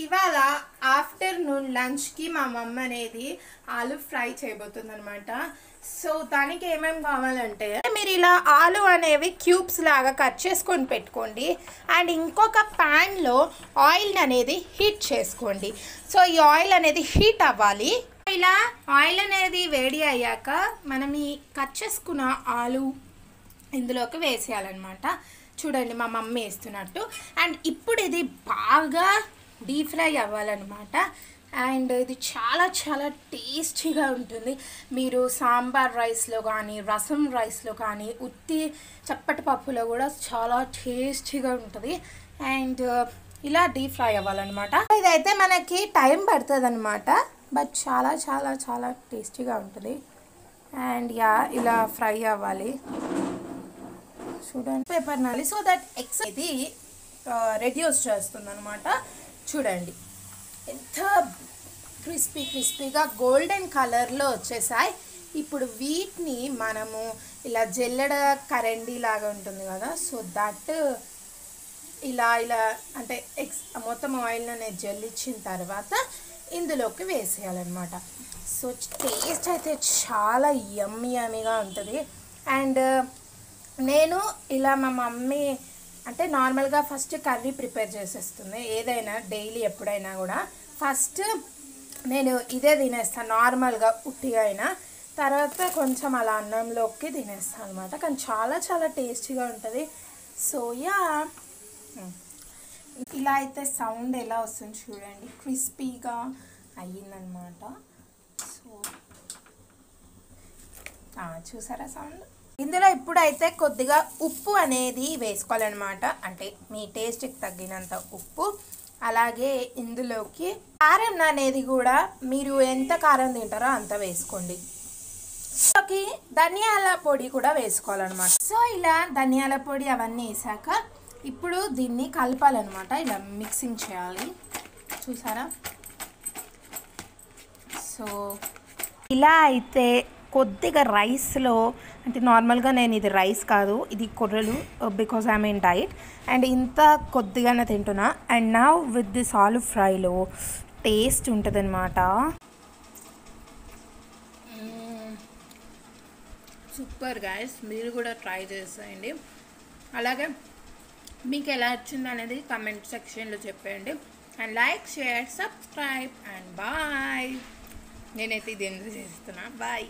ఇవాళ ఆఫ్టర్నూన్ లంచ్కి మా మమ్మ అనేది ఆలు ఫ్రై చేయబోతుంది అనమాట. సో దానికి ఏమేమి కావాలంటే మీరు ఇలా ఆలు అనేవి క్యూబ్స్ లాగా కట్ చేసుకొని పెట్టుకోండి. అండ్ ఇంకొక ప్యాన్లో ఆయిల్ అనేది హీట్ చేసుకోండి. సో ఈ ఆయిల్ అనేది హీట్ అవ్వాలి. ఇలా ఆయిల్ అనేది వేడి అయ్యాక మనం ఈ కట్ చేసుకున్న ఆలు ఇందులోకి వేసేయాలన్నమాట. చూడండి మా మమ్మీ వేస్తున్నట్టు. అండ్ ఇప్పుడు ఇది బాగా డీప్ ఫ్రై అవ్వాలన్నమాట. అండ్ ఇది చాలా చాలా టేస్టీగా ఉంటుంది. మీరు సాంబార్ రైస్లో కానీ రసం రైస్లో కానీ ఉత్తి చప్పటి పప్పులో కూడా చాలా టేస్టీగా ఉంటుంది. అండ్ ఇలా డీప్ ఫ్రై అవ్వాలన్నమాట. ఇదైతే మనకి టైం పడుతుంది అనమాట, బట్ చాలా చాలా చాలా టేస్టీగా ఉంటుంది. అండ్ ఇలా ఫ్రై అవ్వాలి. చూడండి పేపర్ నాలి సో దట్ ఎగ్స్ ఇది రెడ్యూస్ చేస్తుంది అనమాట. చూడండి ఎంత క్రిస్పీగా గోల్డెన్ కలర్లో వచ్చేసాయి. ఇప్పుడు వీటిని మనము ఇలా జల్లెడ కరెండీ లాగా ఉంటుంది కదా, సో దట్ ఇలా అంటే ఎగ్స్ మొత్తం ఆయిల్ అనేది జల్లిచ్చిన తర్వాత ఇందులోకి వేసేయాలన్నమాట. సో టేస్ట్ అయితే చాలా యమ్మీగా ఉంటుంది. అండ్ నేను ఇలా మా మమ్మీ అంటే నార్మల్గా ఫస్ట్ కర్రీ ప్రిపేర్ చేసేస్తుంది. ఏదైనా డైలీ ఎప్పుడైనా కూడా ఫస్ట్ నేను ఇదే తినేస్తాను నార్మల్గా ఉట్టిగా అయినా, తర్వాత కొంచెం అలా అన్నంలోకి తినేస్తాను అనమాట. కానీ చాలా చాలా టేస్టీగా ఉంటుంది. సో ఇలా అయితే సౌండ్ ఎలా వస్తుంది చూడండి, క్రిస్పీగా అయ్యిందనమాట. సో చూసారా సౌండ్. ఇందులో ఇప్పుడైతే కొద్దిగా ఉప్పు అనేది వేసుకోవాలన్నమాట, అంటే మీ టేస్ట్కి తగ్గినంత ఉప్పు. అలాగే ఇందులోకి కారం అనేది కూడా మీరు ఎంత కారం తింటారో అంత వేసుకోండి. ఇందులోకి ధనియాల పొడి కూడా వేసుకోవాలన్నమాట. సో ఇలా ధనియాల పొడి అవన్నీ వేసాక ఇప్పుడు దీన్ని కలపాలన్నమాట. ఇలా మిక్సింగ్ చేయాలి, చూసారా. సో ఇలా అయితే కొద్దిగా రైస్లో, అంటే నార్మల్గా నేను ఇది రైస్ కాదు ఇది కొర్రలు, because I mean diet, and ఇంత కొద్దిగానే తింటున్నా. అండ్ నా విత్ దిస్ ఆలు ఫ్రైలో టేస్ట్ ఉంటుంది అనమాట. సూపర్ గైస్, మీరు కూడా ట్రై చేసేయండి. అలాగే మీకు ఎలా వచ్చింది అనేది కమెంట్ సెక్షన్లో చెప్పండి. And like, share, subscribe and bye. నేనైతే ఇది ఎందుకు చేస్తున్నా. బాయ్.